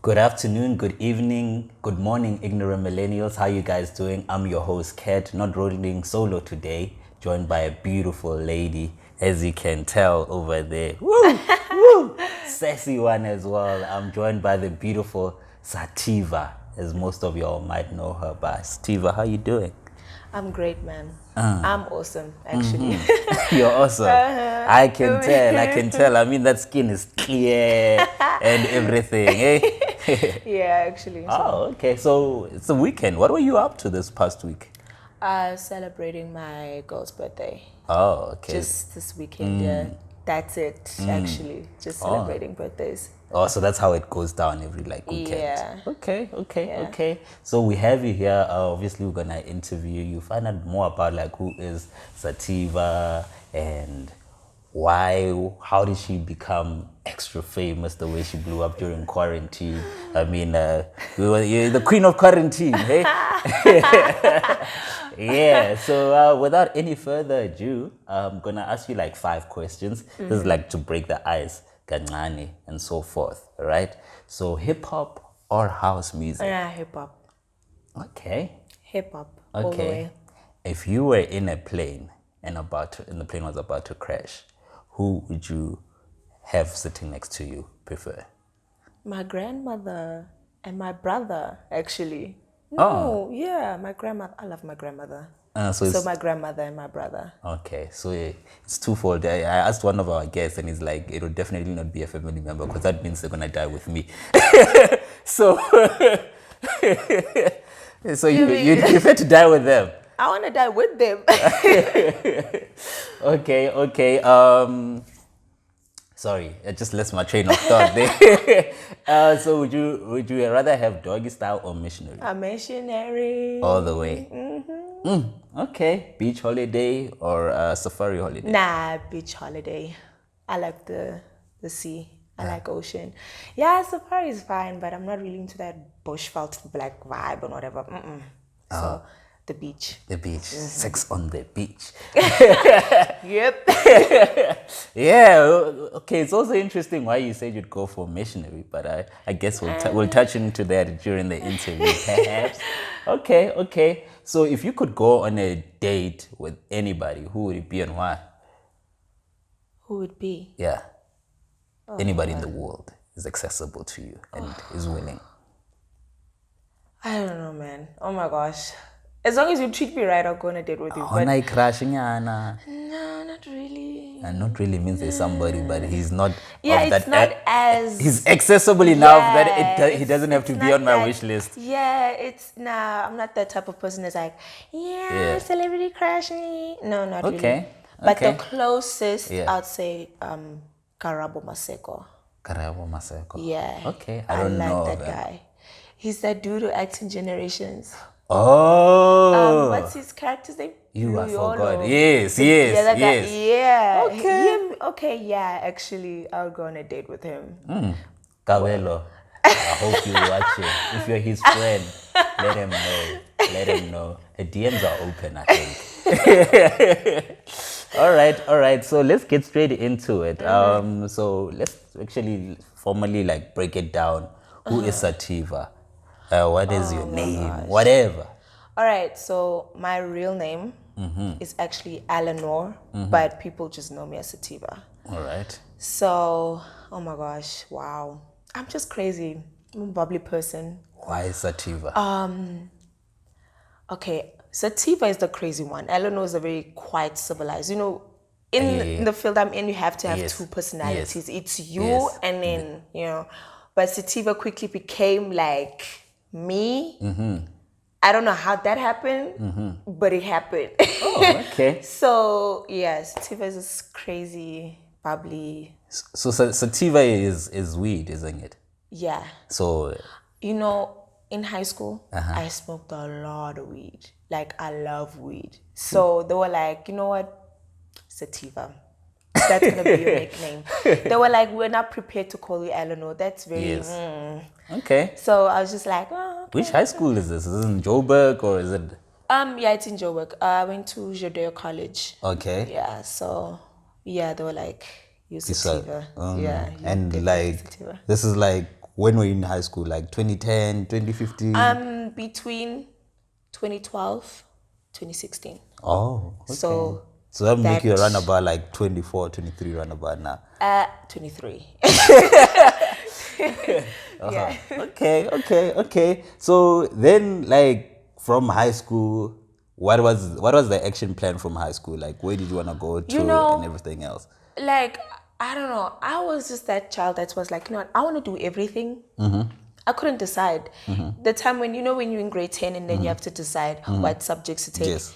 Good afternoon, good evening, good morning, ignorant millennials. How you guys doing? I'm your host, Kat, not rolling solo today, joined by a beautiful lady, as you can tell over there. Woo! Woo! Sassy one as well. I'm joined by the beautiful Sativa, as most of y'all might know her by. Sativa, how you doing? I'm great, man. I'm awesome, actually. You're awesome. I can tell. I mean, that skin is clear and everything, eh? Yeah, actually. Oh, okay. So it's a weekend. What were you up to this past week? Celebrating my girl's birthday. Oh, okay. Just this weekend, yeah. That's it, actually. Just celebrating birthdays. Oh, so that's how it goes down every weekend. Yeah. Okay. So we have you here. Obviously, we're gonna interview you, find out more about who is Sativa and why. How did she become extra famous the way she blew up during quarantine? I mean, you're the queen of quarantine, hey? Yeah. So without any further ado, I'm gonna ask you 5 questions. This is to break the ice. Kancane and so forth, right? So hip hop or house music? Yeah, hip hop. Okay. Hip hop. All the way. If you were in a plane and the plane was about to crash, who would you have sitting next to you prefer? My grandmother and my brother, actually. No, yeah, my grandmother. I love my grandmother. So my grandmother and my brother. Okay, so it's twofold. I asked one of our guests, and he's like, "It'll definitely not be a family member because that means they're gonna die with me." So, so you prefer to die with them? I want to die with them. Okay. Sorry, I just lost my train of thought there. So would you rather have doggy style or missionary? A missionary. All the way. Okay, beach holiday or safari holiday? Nah, beach holiday. I like the sea. I like ocean. Yeah, safari is fine, but I'm not really into that bushveld black vibe or whatever. So the beach. The beach. Sex on the beach. Yep. Yeah. Okay. It's also interesting why you said you'd go for missionary, but I guess we'll touch into that during the interview, perhaps. Okay. So if you could go on a date with anybody, who would it be and why? Who would be? Yeah. Anybody in the world is accessible to you and is willing. I don't know, man. Oh my gosh. As long as you treat me right, I'll go on a date with you. But no, not really. And not really means there's somebody, but he's not. Yeah, it's not as. He's accessible enough that he doesn't have to be on my wish list. Yeah, I'm not that type of person that's like, celebrity crush me. No, not really. But the closest, I'd say, Karabo Maseko. Karabo Maseko. Yeah. Okay, I don't know that guy. He's that dude who acts in Generations. Oh. What's his character's name? I forgot. Yes. Yeah. Okay. Okay, yeah, actually, I'll go on a date with him. Cabello, I hope you watch it. If you're his friend, let him know. The DMs are open, I think. All right. So let's get straight into it. So let's actually formally break it down. Who is Sativa? What is your name? Gosh. Whatever. All right, so my real name is actually Eleanor, but people just know me as Sativa. All right. So, oh my gosh, wow. I'm just crazy. I'm a bubbly person. Why Sativa? Okay, Sativa is the crazy one. Eleanor is a very quiet, civilized. You know, in the field I'm in, you have to have two personalities. It's you and then, But Sativa quickly became me. I don't know how that happened, but it happened. Oh, okay. So yeah, Sativa is this crazy, bubbly. So Sativa is weed, isn't it? Yeah. So in high school, I smoked a lot of weed. I love weed. So they were like, you know what, Sativa. That's gonna be your nickname. They were like, we're not prepared to call you Eleanor. That's very Okay. So I was just like, okay. Which high school is this? Is it in Joburg or is it? Yeah, it's in Joburg. I went to Judeo College. Okay. Yeah, so they were like, you Sativa. And Sativa. This is When were you in high school? Like 2010, 2015? Between 2012, 2016. Oh, okay. So that make you around about like 24, 23 round about now. 23. Yeah. Okay. So then, like, from high school, what was the action plan from high school? Like, where did you want to go to and everything else? Like, I don't know. I was just that child that was like, I want to do everything. I couldn't decide. The time when when you're in grade 10 and then you have to decide what subjects to take. Yes.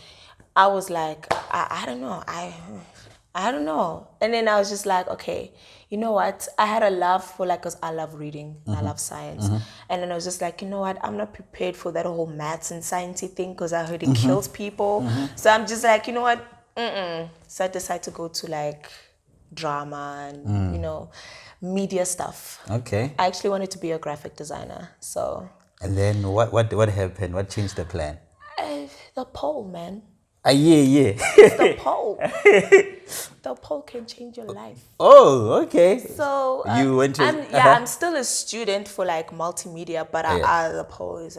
I was like, I don't know. I don't know. And then I was just like, okay, you know what? I had a love for because I love reading and I love science. And then I was just like, you know what? I'm not prepared for that whole maths and sciencey thing because I heard it kills people. So I'm just like, you know what? So I decided to go to drama and, media stuff. Okay. I actually wanted to be a graphic designer. So. And then what happened? What changed the plan? The pole, man. Yeah. The pole. The pole can change your life. Oh, okay. So you went to. I'm still a student for multimedia, but the pole is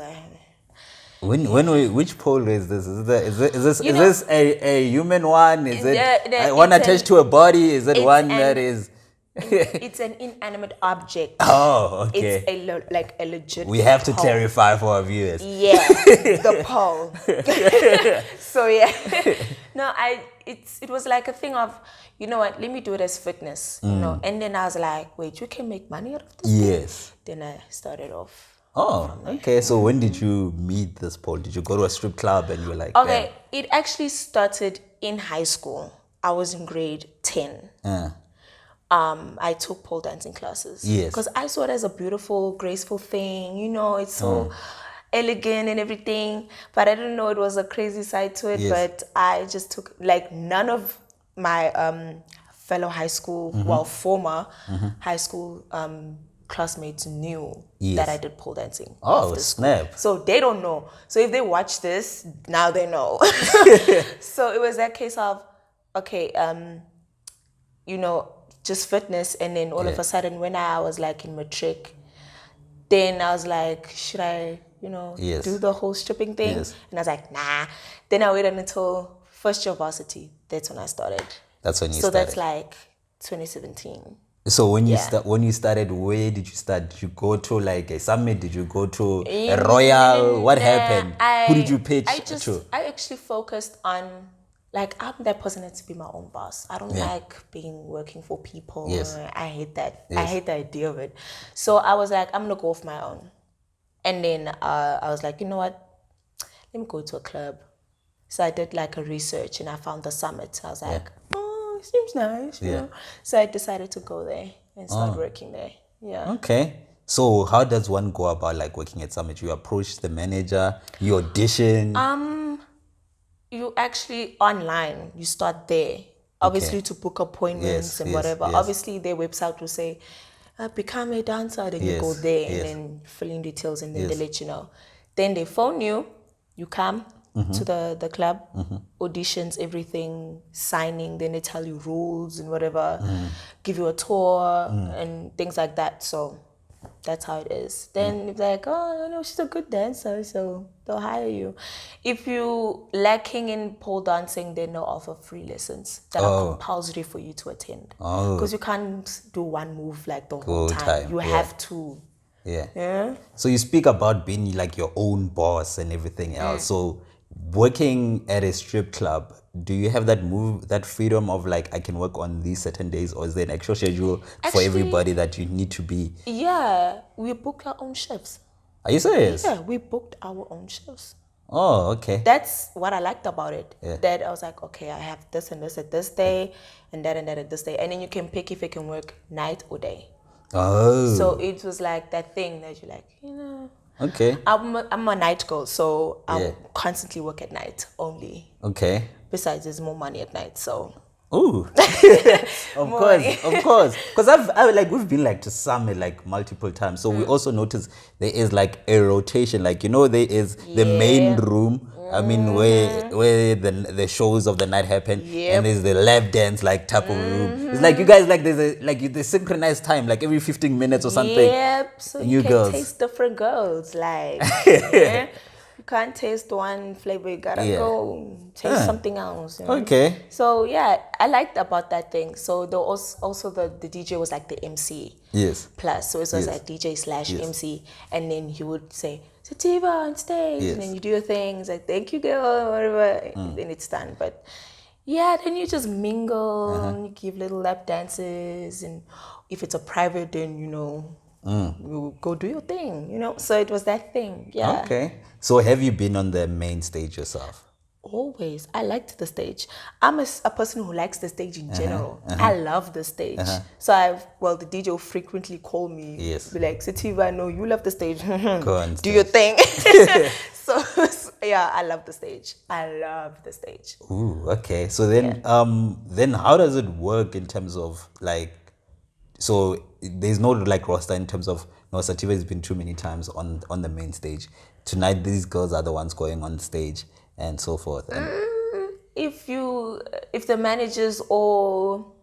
which pole is this? Is this a human one? Is it one attached to a body? Is it one that is? It's an inanimate object. Oh, okay. It's a legit. We have to pole. clarify for our viewers. Yeah, the pole. So yeah, no, it was like a thing of, you know what? Let me do it as fitness, And then I was like, wait, you can make money out of this? Yes. Then I started off. Oh, okay. So when did you meet this pole? Did you go to a strip club and you were like, okay, it actually started in high school. I was in grade 10. I took pole dancing classes. Yes. Because I saw it as a beautiful, graceful thing. It's so elegant and everything. But I didn't know it was a crazy side to it. Yes. But I just took, none of my fellow high school, former high school classmates knew that I did pole dancing. Oh, snap. So they don't know. So if they watch this, now they know. So it was that case of, okay, just fitness, and then all of a sudden when I was in matric, then I was like, should I, do the whole stripping thing? Yes. And I was like, nah. Then I waited until first year varsity. That's when I started. That's when you started. So started. that's 2017. So when you started, where did you start? Did you go to a summit? Did you go to a royal? What happened? Who did you pitch to? I actually focused on I'm that person that's to be my own boss. I don't like working for people. Yes. I hate that. Yes. I hate the idea of it. So I was like, I'm gonna go off my own. And then I was like, you know what? Let me go to a club. So I did a research and I found the summit. I was like, oh, it seems nice. You know? So I decided to go there and start working there. Yeah. Okay. So how does one go about working at summit? You approach the manager, you audition. You actually online, you start there. Obviously to book appointments and whatever. Yes. Obviously their website will say, become a dancer. Then you go there and then fill in details and then they let you know. Then they phone you, you come to the club, auditions, everything, signing, then they tell you rules and whatever, give you a tour and things like that. So that's how it is. Then if they're like, oh, no, she's a good dancer, so they'll hire you. If you lacking in pole dancing, then they'll offer free lessons that are compulsory for you to attend. Because you can't do one move the whole time. You have to. Yeah. So you speak about being your own boss and everything else. So working at a strip club, do you have that freedom of I can work on these certain days, or is there an actual schedule for everybody that you need to be? Yeah, we booked our own shifts. Are you serious? Yeah, we booked our own shifts. Oh, okay. That's what I liked about it. That I was like, okay, I have this and this at this day, and that at this day, and then you can pick if you can work night or day. Oh. So it was that thing that you're Okay. I'm a night girl, so I constantly work at night only. Okay. Besides, there's more money at night, so. Ooh. Of course. Because I've we've been to summit multiple times. So we also notice there is a rotation. There is the main room I mean, where the shows of the night happen, Yep. and there's the lap dance like type of room. It's like you guys like the synchronized time, like every 15 minutes or something. Yep. So New you can girls. taste different girls. Like, yeah. You can't taste one flavor. You gotta go taste something else. You know? Okay. So yeah, I liked about that thing. So the also the DJ was like the MC. Yes. Plus, so it was like DJ / MC, and then he would say Sativa on stage, and then you do your things like thank you girl, whatever, and then it's done. But yeah, then you just mingle, and you give little lap dances, and if it's a private, then you go do your thing, So it was that thing, yeah. Okay. So have you been on the main stage yourself? Always. I liked the stage. I'm a person who likes the stage in general. I love the stage. So the DJ will frequently call me. Yes. Be like, Sativa, I know you love the stage. Go on Do stage. your thing. so yeah, I love the stage. I love the stage. Ooh, okay. So then then how does it work in terms of like, so there's no like roster in terms of Sativa has been too many times on the main stage. Tonight these girls are the ones going on stage and so forth. And If the managers or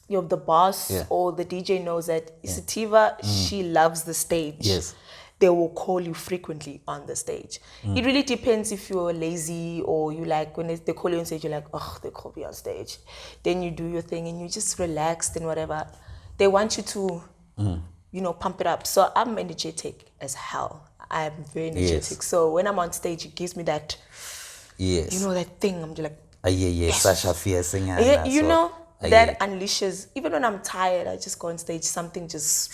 the boss or the DJ knows that Sativa, she loves the stage. Yes. They will call you frequently on the stage. It really depends if you're lazy or you like when they call you on stage, you're like, oh, they call me on stage. Then you do your thing and you just relaxed and whatever. They want you to, pump it up. So I'm energetic as hell. I'm very energetic. Yes. So when I'm on stage, it gives me that, that thing. I'm just like, yes. Sasha fierce singer. Yeah, that unleashes. Even when I'm tired, I just go on stage. Something just.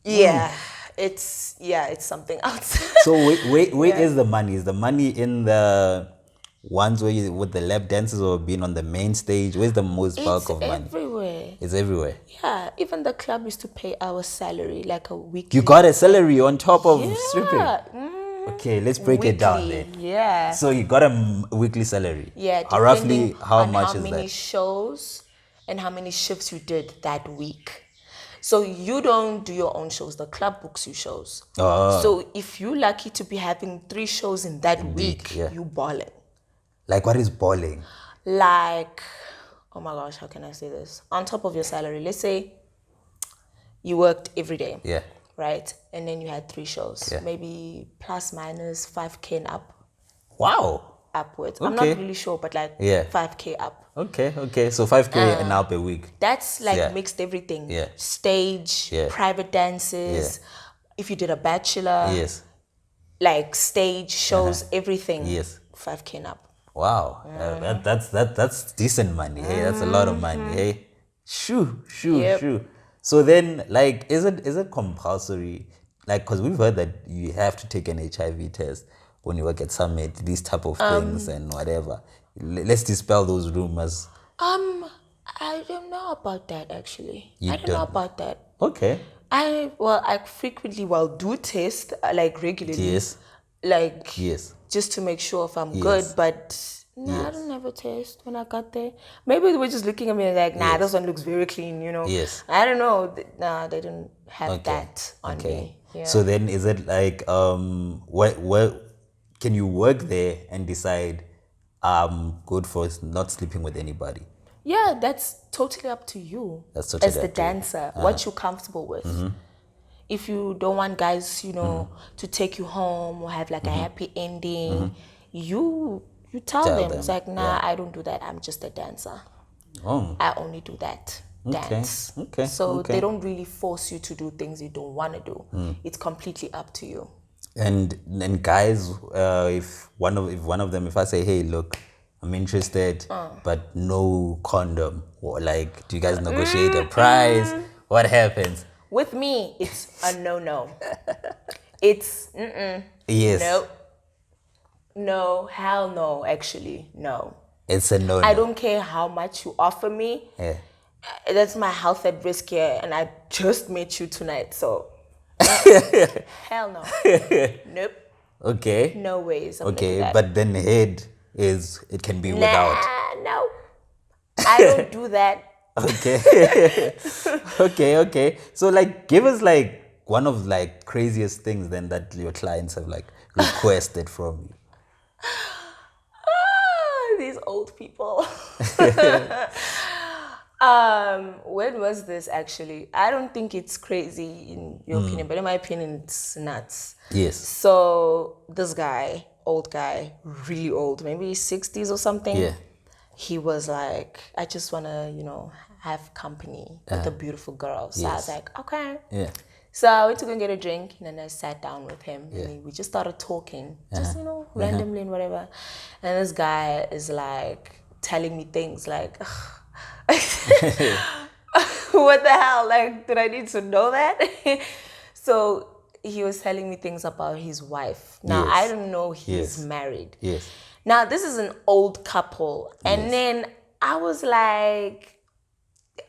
Yeah, it's something else. So where is the money? Is the money in the ones where you with the lap dances or being on the main stage? Where's the most bulk of money? Everywhere. It's everywhere. Yeah, even the club used to pay our salary like a weekly. You got a salary on top of stripping. Okay, let's break it down then. Yeah. So you got a weekly salary. Yeah. Roughly how much how is many that? shows and how many shifts you did that week. So you don't do your own shows. The club books you shows. So if you're lucky to be having 3 shows in that week, you balling. Like what is balling? Like, oh my gosh, how can I say this? On top of your salary, let's say you worked every day. Yeah. Right? And then you had 3 shows. Yeah. Maybe plus minus 5K and up. Wow. Upwards. Okay. I'm not really sure, but like 5K up. Okay. So 5K and up a week. That's like mixed everything. Yeah. Stage, private dances. If you did a bachelor. Yes. Like stage shows, everything. Yes. 5K and up. Wow. That's decent money. Hey, that's a lot of money. Hey. Shoo. So then, like, is it compulsory? Like, because we've heard that you have to take an HIV test when you work at Summit, these type of things and whatever. Let's dispel those rumors. I don't know about that actually. I don't know about that. Okay. I frequently do test like regularly. Yes. Like just to make sure if I'm good, but I don't ever test when I got there. Maybe they were just looking at me like, this one looks very clean, Yes. I don't know. Nah, they didn't have that on me. Yeah. So then is it like, what can you work there and decide I'm good for not sleeping with anybody? Yeah, that's totally up to you. That's totally as the dancer, what you're comfortable with. If you don't want guys, to take you home or have like a happy ending, you tell them. It's like, I don't do that. I'm just a dancer. Oh. I only do that. Dance. Okay. So they don't really force you to do things you don't want to do. It's completely up to you. And guys, if I say, hey, look, I'm interested, but no condom, or like, do you guys negotiate a price? What happens? With me, it's a no. It's yes. No, hell no. Actually, no. It's a no. I don't care how much you offer me. Yeah. That's my health at risk here, and I just met you tonight, so hell no. Nope. Okay. No ways. Okay, but then head it can be without. No. I don't do that. Okay. Okay. So like, give us like one of like craziest things then that your clients have like requested from you? These old people. When was this actually? I don't think it's crazy in your opinion, but in my opinion, it's nuts. Yes. So this guy, old guy, really old, maybe 60s or something. Yeah. He was like, I just want to, have company with a beautiful girl. So I was like, okay. Yeah. So I went to go and get a drink, and then I sat down with him, and we just started talking, just, randomly and whatever. And this guy is like telling me things like, what the hell? Like, did I need to know that? So he was telling me things about his wife. Now, I don't know he's married. Yes. Now, this is an old couple. And then I was like,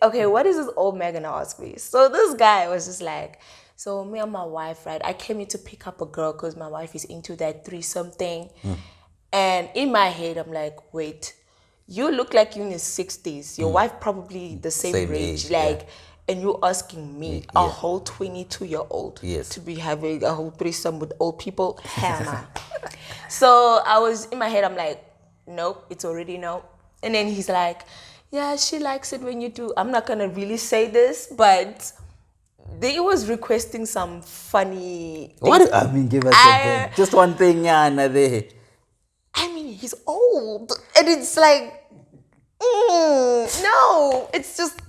okay, what is this old man gonna ask me? So this guy was just like, so me and my wife, right? I came here to pick up a girl because my wife is into that threesome thing. And in my head, I'm like, wait, you look like you're in your 60s. Your wife probably the same age. Like, and you're asking me, a whole 22-year-old, to be having a whole threesome with old people? Hell nah. So I was, in my head, I'm like, nope, it's already no. And then he's like, yeah, she likes it when you do. I'm not going to really say this, but they was requesting some funny things. What? I mean, give us a bit. Just one thing, yeah, another. I mean, he's old. And it's like, no, it's just.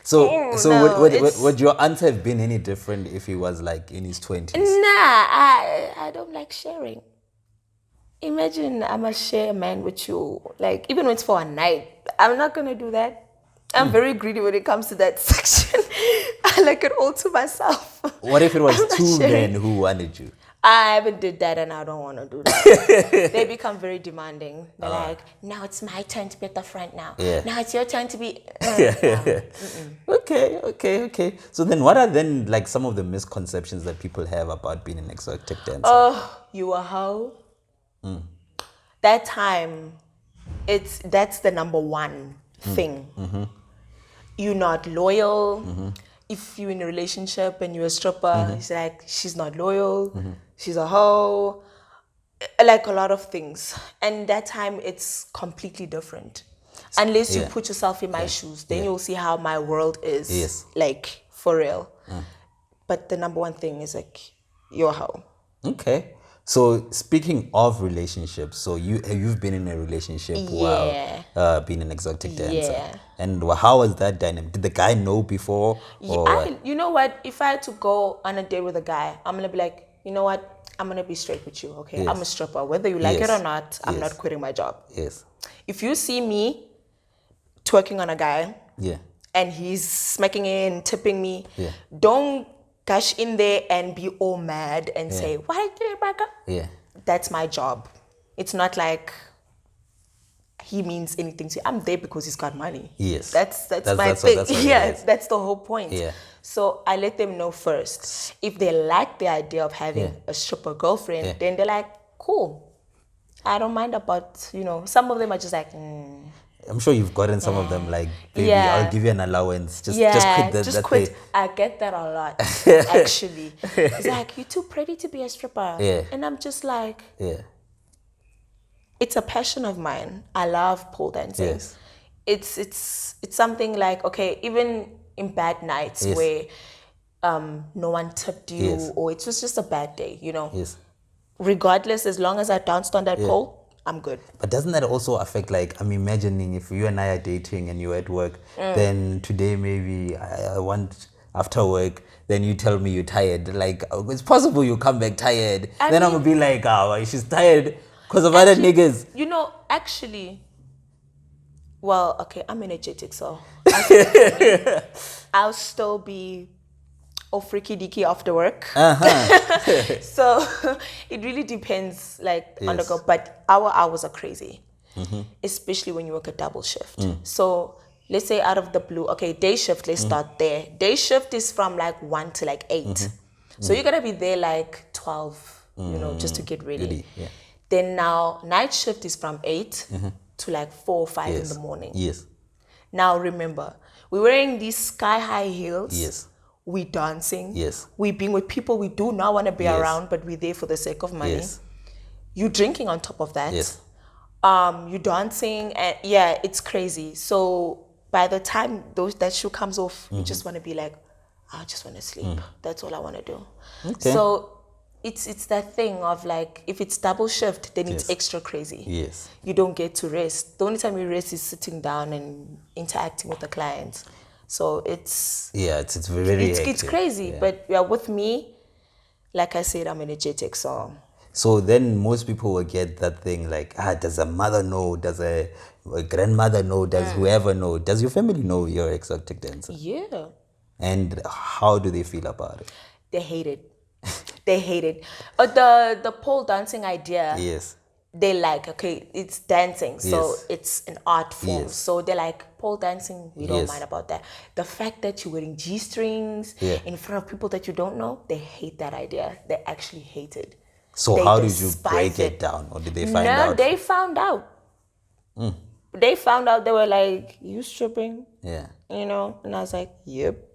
So no, would your answer have been any different if he was like in his 20s? Nah, I don't like sharing. Imagine I must share a man with you. Like, even when it's for a night, I'm not going to do that. I'm very greedy when it comes to that section. I like it all to myself. What if it was two men who wanted you? I haven't did that and I don't want to do that. They become very demanding. They're like, now it's my turn to be at the front now. Yeah. Now it's your turn to be... Okay. So then what are then like some of the misconceptions that people have about being an exotic dancer? Oh, you a hoe? That time, that's the number one thing. You're not loyal. If you're in a relationship and you're a stripper, it's like, she's not loyal, she's a hoe, like a lot of things. And that time, it's completely different. Unless you put yourself in my shoes, then you'll see how my world is, like, for real. But the number one thing is like, you're a hoe. Okay. So speaking of relationships, so you've been in a relationship while being an exotic dancer. Yeah. And how was that dynamic? Did the guy know before? Or You know what? If I had to go on a date with a guy, I'm going to be like, you know what? I'm going to be straight with you, okay? Yes. I'm a stripper. Whether you like it or not, I'm not quitting my job. Yes. If you see me twerking on a guy and he's smacking it and tipping me, don't gush in there and be all mad and say, why did you do it, Baka? Yeah. That's my job. It's not like he means anything to you. I'm there because he's got money. Yes. That's my thing. That's that's the whole point. Yeah. So I let them know first. If they like the idea of having a stripper girlfriend, then they're like, cool. I don't mind about, some of them are just like, I'm sure you've gotten some of them like, baby, I'll give you an allowance. Just quit that. I get that a lot, actually. It's like, you're too pretty to be a stripper. Yeah. And I'm just like, it's a passion of mine. I love pole dancing. Yes. It's something like, okay, even in bad nights where no one tipped you or it was just a bad day, Yes. Regardless, as long as I danced on that pole, I'm good. But doesn't that also affect, like, I'm imagining if you and I are dating and you're at work, then today maybe I want, after work, then you tell me you're tired. Like, it's possible you come back tired. I'm going to be like, she's tired because of other niggas. Actually, well, okay, I'm energetic, so I'll still be all freaky deaky after work. So it really depends, like, on the girl. But our hours are crazy, especially when you work a double shift. So let's say out of the blue, okay, day shift, let's start there. Day shift is from like 1 to like 8. So you're gonna be there like 12, just to get ready. Then now night shift is from 8 to like 4 or 5 in the morning. Yes. Now remember, we're wearing these sky high heels. Yes. we dancing. Yes. We being with people we do not want to be Yes. around, but we're there for the sake of money. Yes. You drinking on top of that. Yes. You dancing, and yeah, it's crazy. So by the time that shoe comes off, you just want to be like, I just want to sleep. That's all I want to do. Okay. So it's that thing of like, if it's double shift, then it's Yes. extra crazy. Yes. You don't get to rest. The only time you rest is sitting down and interacting with the clients. So it's very it's hectic. crazy. Yeah. But yeah, with me, like I said, I'm energetic. So then most people will get that thing like, does a mother know? Does a grandmother know? Does whoever know? Does your family know you're exotic dancer? Yeah. And how do they feel about it? They hate it. They hate it. The pole dancing idea, Yes. they like, okay, it's dancing, so Yes. it's an art form. Yes. So they're like, pole dancing, we don't Yes. mind about that. The fact that you're wearing G-strings in front of people that you don't know, they hate that idea. They actually hate it. So They how did you despise break it it. down? Or did they find out? No, they found out. They found out. They were like, you stripping? Yeah. And I was like, yep.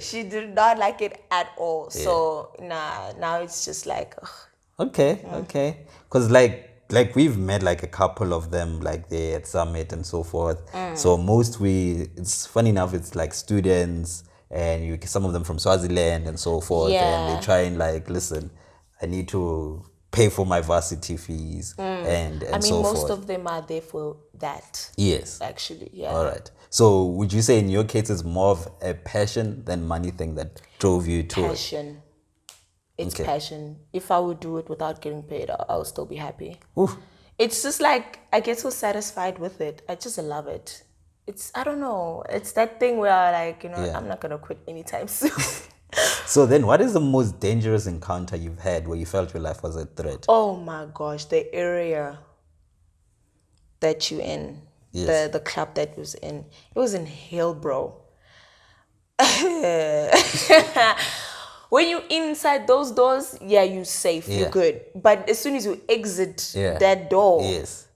She did not like it at all. So now it's just like, ugh. Okay. Because like we've met like a couple of them like they at Summit and so forth. So it's funny enough, it's like students and some of them from Swaziland and so forth. And Yeah. they try and like, listen, I need to pay for my varsity fees and I mean, so most forth. of them are there for that. Yes. Actually, yeah. All right. So would you say in your case it's more of a passion than money thing that drove you to it? Passion. It's Okay. passion. If I would do it without getting paid, I'll still be happy. Oof. It's just like, I get so satisfied with it. I just love it. I don't know. It's that thing where I'm not going to quit anytime soon. So then what is the most dangerous encounter you've had where you felt your life was a threat? Oh my gosh, the area that you're in, Yes. the club that was in, it was in Hillbrow. When you inside those doors, you're safe, Yeah. you're good. But as soon as you exit Yeah. that door, Yes.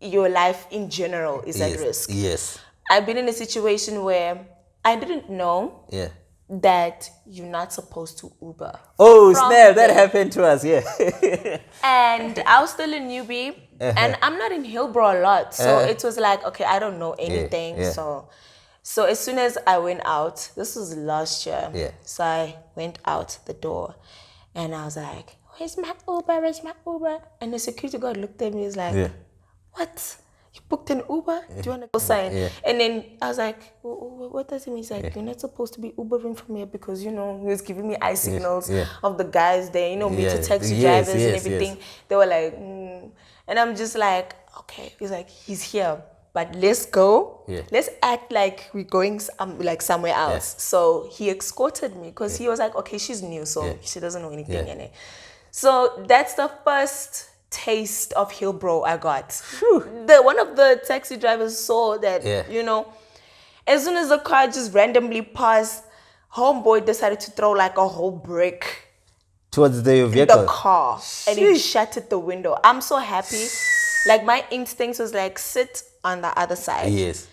your life in general is at risk. Yes. I've been in a situation where I didn't know Yeah. that you're not supposed to Uber. Oh, From snap. That there. happened to us. Yeah. And I was still a newbie, and I'm not in Hillbrow a lot. So it was like, okay, I don't know anything. yeah. So as soon as I went out, this was last year. Yeah. So I went out the door, and I was like, where's my Uber? Where's my Uber? And the security guard looked at me, he was like, Yeah. what? You booked an Uber? Do you want to go sign? Yeah. And then I was like, what does it mean? He's like, you're not supposed to be Ubering from here because, he was giving me eye signals of the guys there, meter taxi Yes, drivers and yes, everything. yes. They were like, And I'm just like, okay. He's like, he's here, but let's go. Yeah. Let's act like we're going somewhere else. So he escorted me because he was like, okay, she's new, so she doesn't know anything in it. So that's the first taste of Hillbrow I got. One of the taxi drivers saw that, as soon as the car just randomly passed, homeboy decided to throw like a whole brick Towards the in vehicle. the car, and he shattered the window. I'm so happy. Like, my instincts was like, sit on the other side. Yes.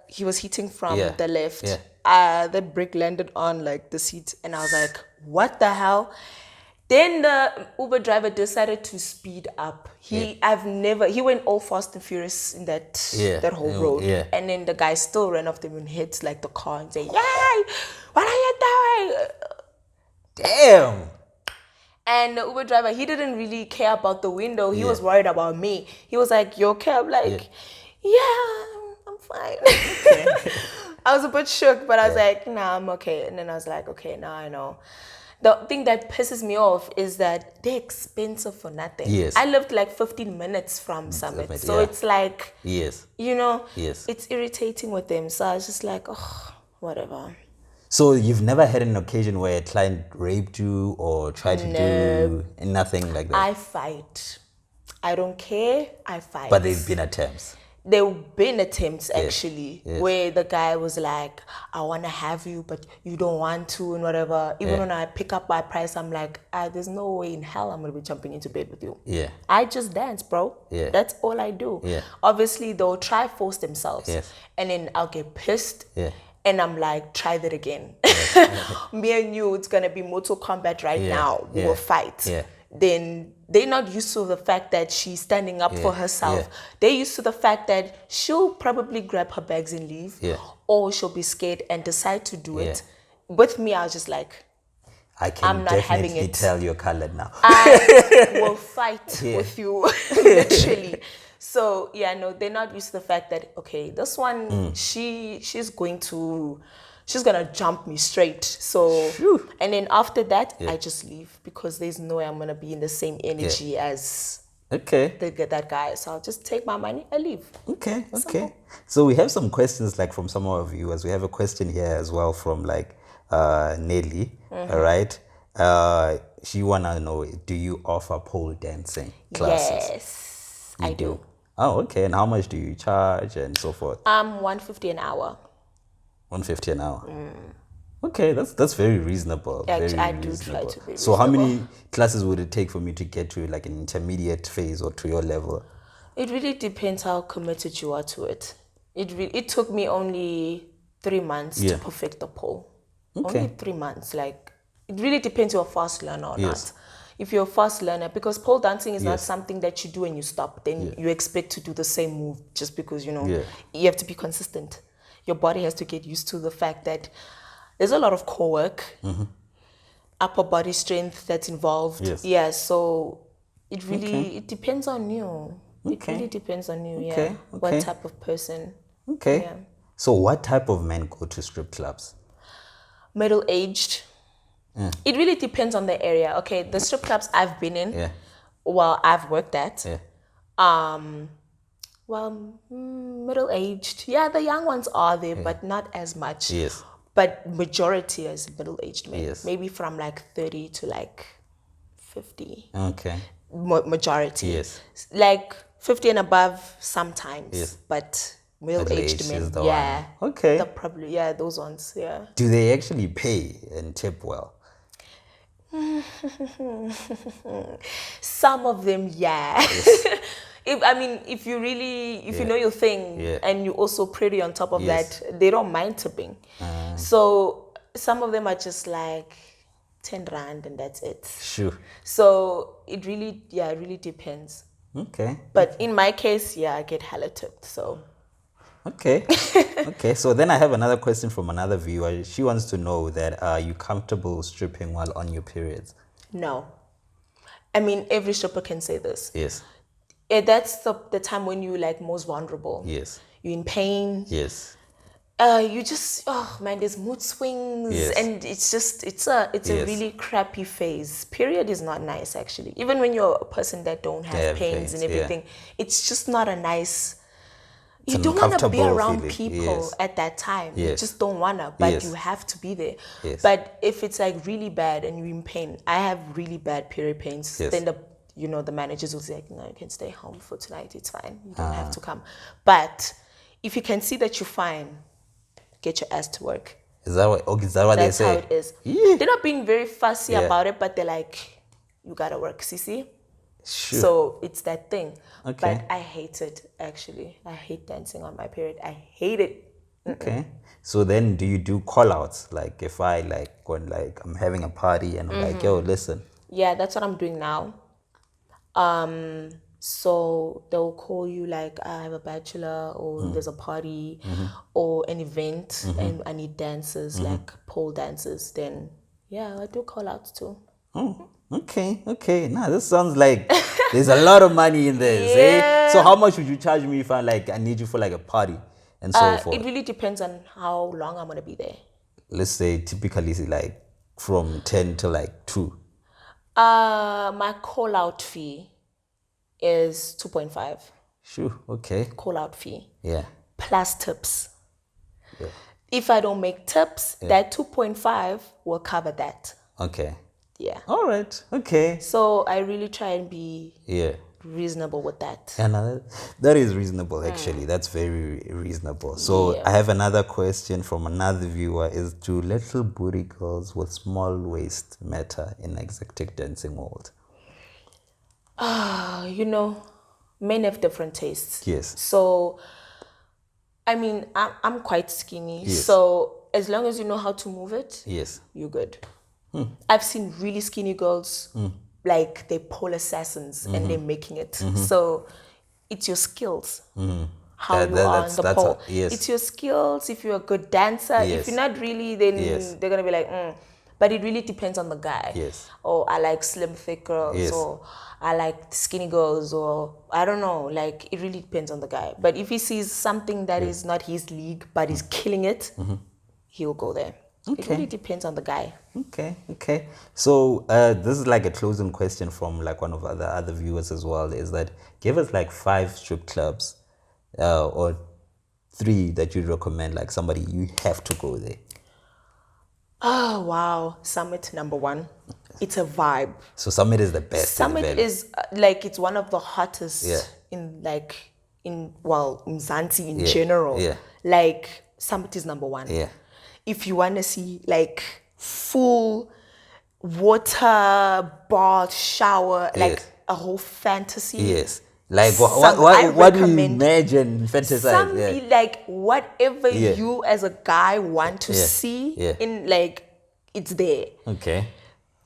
He was hitting from Yeah. the left. Yeah. The brick landed on like the seat, and I was like, what the hell? Then the Uber driver decided to speed up. He went all fast and furious in that whole road. Yeah. And then the guy still ran off them and hit like the car and say, "Yay! What are you doing?" Damn. And the Uber driver, he didn't really care about the window. He was worried about me. He was like, "You okay?" I'm like, "Yeah, I'm fine." I was a bit shook, but I was like, "Nah, I'm okay." And then I was like, "Okay, now I know." The thing that pisses me off is that they're expensive for nothing. Yes. I lived like 15 minutes from Summit. So it's like, Yes. Yes. it's irritating with them. So I was just like, whatever. So you've never had an occasion where a client raped you or tried to do nothing like that? I fight. I don't care. I fight. But there's been attempts. There have been attempts actually where the guy was like, I want to have you, but you don't want to and whatever. Even when I pick up my price, I'm like, there's no way in hell I'm going to be jumping into bed with you. Yeah. I just dance, bro. Yeah. That's all I do. Yeah. Obviously, they'll try force themselves. Yes. And then I'll get pissed. Yeah. and I'm like, try that again. Me and you, it's gonna be Mortal Kombat right now. We will fight. Then they're not used to the fact that she's standing up for herself. They're used to the fact that she'll probably grab her bags and leave, or she'll be scared and decide to do it. With me, I was just like, I'm not definitely tell you're colored now. I will fight with you, literally. So yeah, no, they're not used to the fact that, okay, this one, she's gonna jump me straight. So, and then after that, I just leave because there's no way I'm gonna be in the same energy as that guy. So I'll just take my money and leave. Okay. So we have some questions like from some of our viewers. We have a question here as well from like Nelly. All right. She wanna know, do you offer pole dancing classes? Yes, I do. Oh, okay. And how much do you charge and so forth? $150 an hour. $150 an hour. Okay, that's very reasonable. Actually, I do try to be reasonable. So how many classes would it take for me to get to like an intermediate phase or to your level? It really depends how committed you are to it. It took me only 3 months to perfect the pole. Only 3 months. Like, it really depends if you're a fast learner or not. If you're a fast learner, because pole dancing is not something that you do and you stop. Then you expect to do the same move just because, you have to be consistent. Your body has to get used to the fact that there's a lot of core work, upper body strength that's involved. Yeah, so it really it depends on you. It really depends on you, what type of person. Yeah. So what type of men go to strip clubs? Middle-aged. It really depends on the area. Okay, the strip clubs I've been in, I've worked at, middle-aged. Yeah, the young ones are there, but not as much. But majority is middle-aged men. Maybe from like 30 to like 50. Okay. Majority. Like 50 and above sometimes, but middle-aged men. One. Okay. Probably, those ones, Do they actually pay and tip well? Some of them, if you know your thing and you're also pretty on top of that, they don't mind tipping. So some of them are just like 10 rand and that's it. Sure. So it really depends. Okay. But in my case, I get hella tipped. So. Okay. So then I have another question from another viewer. She wants to know that are you comfortable stripping while on your periods? No. I mean, every stripper can say this. Yes. That's the time when you're like most vulnerable. Yes. You're in pain. Yes. You just there's mood swings and it's a really crappy phase. Period is not nice actually. Even when you're a person that don't have pains and everything, it's just not a nice. You don't want to be around people at that time. You just don't want to, but you have to be there. But if it's like really bad and you're in pain, I have really bad period pains, then the managers will say, no, you can stay home for tonight. It's fine. You don't have to come. But if you can see that you're fine, get your ass to work. Is that what they say? That's how it is. They're not being very fussy about it, but they're like, you got to work, Sisi. Sure. So it's that thing. Okay. But I hate it, actually. I hate dancing on my period. I hate it. Okay. So then do you do call-outs? Like if I when I'm having a party and I'm like, yo, listen. Yeah, that's what I'm doing now. So they'll call you like, I have a bachelor or there's a party or an event and I need dancers, like pole dancers. Then, I do call-outs too. Oh. Okay. Now this sounds like there's a lot of money in this. Eh? So how much would you charge me if I need you for like a party and so forth? It really depends on how long I'm gonna be there. Let's say typically like from 10 to like 2. My call out fee is 2.5. Sure. Okay. Call out fee. Yeah. Plus tips. Yeah. If I don't make tips, that 2.5 will cover that. Okay. Yeah. All right. Okay. So I really try and be reasonable with that. And that is reasonable, actually. That's very reasonable. So I have another question from another viewer. Is do little booty girls with small waist matter in exotic dancing world? Men have different tastes. Yes. So I mean, I'm quite skinny, Yes. so as long as you know how to move it, Yes. you're good. I've seen really skinny girls, like they're pole assassins, and they're making it. So it's your skills, how you are on the pole. Yes. It's your skills. If you're a good dancer, Yes. if you're not really, then Yes. they're gonna be like, But it really depends on the guy. Yes. Or I like slim, thick girls, Yes. or I like skinny girls, or I don't know. Like, it really depends on the guy. But if he sees something that is not his league, but he's killing it, he'll go there. It really depends on the guy. Okay. So this is like a closing question from like one of other viewers as well. Is that give us like 5 strip clubs, or 3 that you'd recommend? Like somebody you have to go there. Oh, wow. Summit, number 1. It's a vibe. So Summit is the best. Summit is like, it's one of the hottest in Mzansi in general. Yeah. Like, Summit is number 1. Yeah. If you want to see like full water, bath, shower, like a whole fantasy. Yes. Like I what do you recommend imagine fantasize? Like whatever you as a guy want to see in, like, it's there. Okay.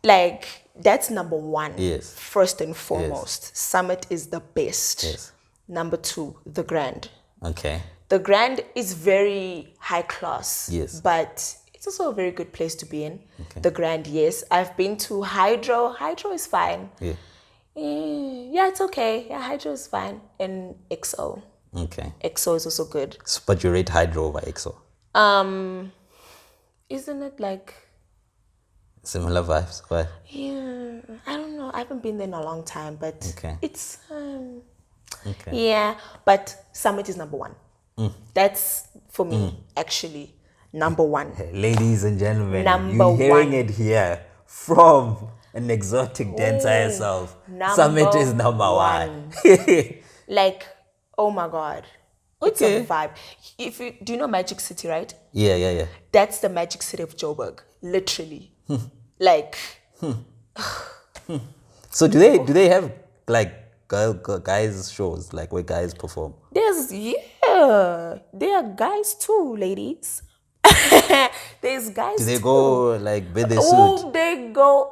Like, that's number 1. Yes. First and foremost. Summit is the best. Yes. Number 2, the Grand. Okay. The Grand is very high class. Yes. But it's also a very good place to be in. Okay. The Grand, yes. I've been to Hydro. Hydro is fine. Yeah. Yeah, it's okay. Yeah, Hydro is fine. And XO. Okay. XO is also good. But you rate Hydro over XO? Isn't it like... Similar vibes? What? Yeah, I don't know. I haven't been there in a long time, but it's... Okay. Yeah, but Summit is number 1. That's, for me, actually, number 1. Ladies and gentlemen, Number you're hearing 1. it here from an exotic dancer herself. Summit is number 1. Like, oh my God. It's a vibe. Do you know Magic City, right? Yeah. That's the Magic City of Joburg, literally. Like. So do they have like guys shows, like where guys perform? There are guys too, ladies. There's guys. Do they too. go like with their suit? Oh, they go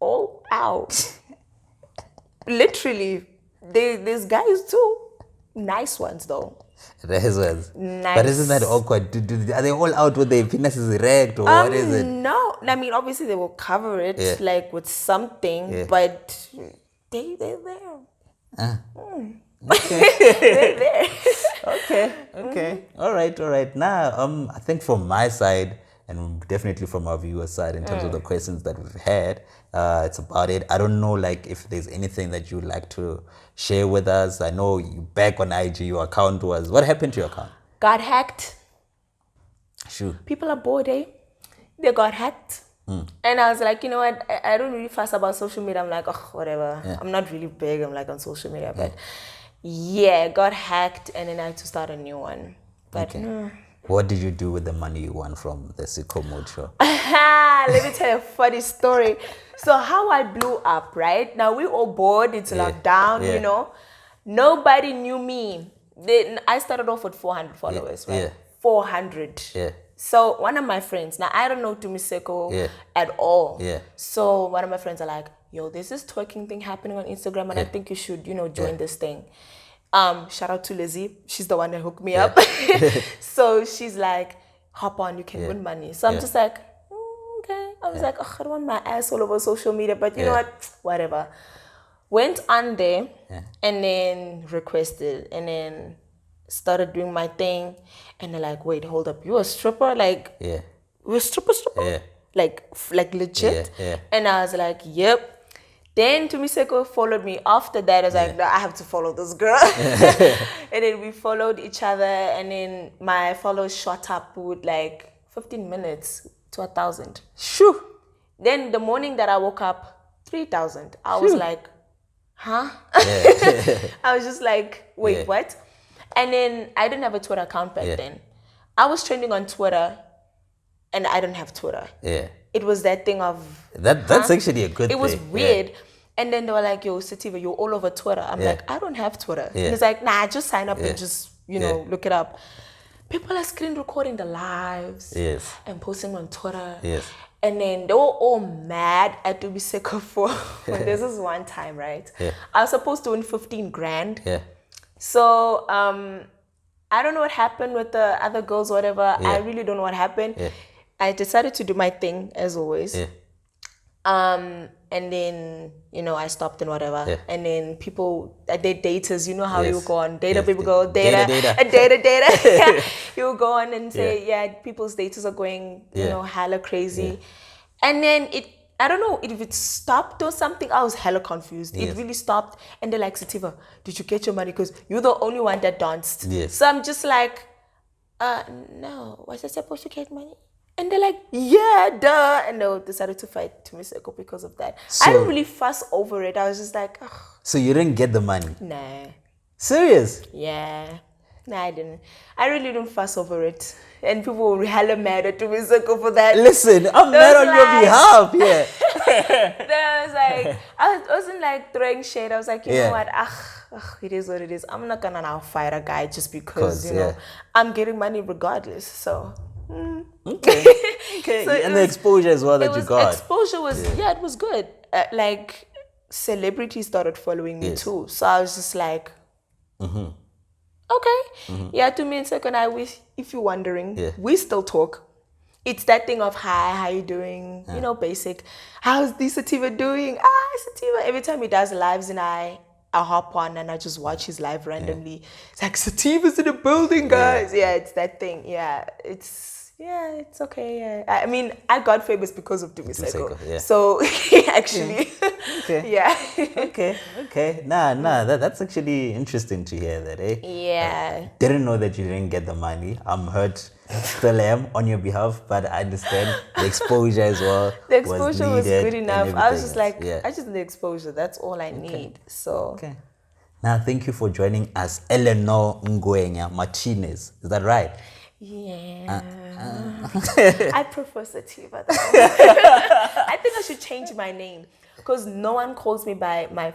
all out. Literally, there's guys too. Nice ones though. Nice ones. Nice. But isn't that awkward? Are they all out with their penises erect, or what is it? No, I mean, obviously they will cover it like with something, but they're there. They're there. Okay. All right. Now, I think from my side, and definitely from our viewer side, in terms of the questions that we've had, it's about it. I don't know, like, if there's anything that you'd like to share with us. I know you back on IG, your account was... What happened to your account? Got hacked. Sure. People are bored, eh? They got hacked. And I was like, you know what? I don't really fuss about social media. I'm like, oh, whatever. Yeah. I'm not really big. I'm like on social media, but yeah, got hacked, and then I had to start a new one. But What did you do with the money you won from the Seeco Mode show? Let me tell you a funny story. So how I blew up, right? Now we all bored. It's locked down, you know. Nobody knew me. I started off with 400 followers, right? 400. Yeah. So one of my friends, now I don't know Tumi Seeco at all. Yeah. So one of my friends are like, yo, there's this twerking thing happening on Instagram, and I think you should, you know, join this thing. Shout out to Lizzie. She's the one that hooked me up. So she's like, hop on, you can win money. So I'm just like, okay. I was like, oh, I don't want my ass all over social media, but you know what? Whatever. Went on there and then requested and then started doing my thing. And they're like, wait, hold up. You a stripper? Like, you're a stripper? Yeah. Like legit? Yeah. And I was like, yep. Then Tumi Seeco followed me. After that, I was like, no, I have to follow this girl. And then we followed each other. And then my followers shot up with like 15 minutes to 1,000. Shoo. Then the morning that I woke up, 3,000. I was like, huh? I was just like, wait, what? And then I didn't have a Twitter account back then. I was trending on Twitter and I don't have Twitter. Yeah. It was that thing of... That's actually a good thing. It was weird. And then they were like, yo, Sativa, you're all over Twitter. I'm like, I don't have Twitter. And it's like, nah, just sign up and just look it up. People are screen recording the lives. Yes. And posting on Twitter. Yes. And then they were all mad at Tumi Seeco for there's this one time, right? Yeah. I was supposed to win 15 grand. Yeah. So I don't know what happened with the other girls, whatever. Yeah. I really don't know what happened. Yeah. I decided to do my thing as always. Yeah. And then, I stopped and whatever. Yeah. And then people, their daters, you know how Yes. you go on, data, Yes. people go, data. Yeah. You go on and say, people's daters are going, hella crazy. And then I don't know if it stopped or something. I was hella confused. Yes. It really stopped. And they're like, Sativa, did you get your money? Because you're the only one that danced. Yes. So I'm just like, no, was I supposed to get money? And they're like, yeah, duh. And they decided to fight Tumi Seeco because of that. I didn't really fuss over it. I was just like, ugh. So you didn't get the money? Nah. Serious? Yeah. Nah, I didn't. I really didn't fuss over it. And people were hella mad at Tumi Seeco for that. Listen, I'm mad on your behalf. Yeah. I was like, I wasn't like throwing shade. I was like, you know what? It is what it is. I'm not gonna now fight a guy just because, I'm getting money regardless. So. Okay. So and the exposure as well that you got. Exposure was, it was good. Like, celebrities started following me too. So I was just like, okay. Yeah, Tumi Seeco and I, if you're wondering, we still talk. It's that thing of, hi, how you doing? Basic. How's the Sativa doing? Sativa. Every time he does lives and I hop on and I just watch his live randomly. It's like, Sativa's in the building, guys. Yeah, it's that thing. Yeah, it's okay. Yeah. I mean, I got famous because of Tumi Seeco. Yeah. So, actually, okay. Yeah. Okay. Nah, that's actually interesting to hear that, eh? Yeah. Didn't know that you didn't get the money. I'm hurt. Still am on your behalf, but I understand the exposure as well. The exposure was good enough. I was just like, I just need the exposure. That's all I need. So. Okay. Now, thank you for joining us, Eleanor Ngwenya Martinez. Is that right? Yeah. I prefer Sativa though. I think I should change my name because no one calls me by my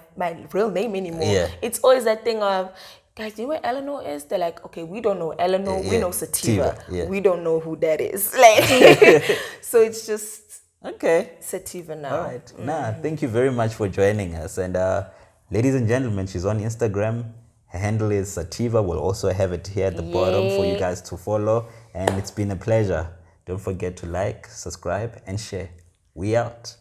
real name anymore. Yeah. It's always that thing of, guys, do you know what Eleanor is? They're like, okay, we don't know Eleanor, we know Sativa. Yeah. We don't know who that is. Like, so it's just Sativa now. All right. Thank you very much for joining us. And ladies and gentlemen, she's on Instagram. Her handle is Sativa. We'll also have it here at the bottom for you guys to follow. And it's been a pleasure. Don't forget to like, subscribe, and share. We out.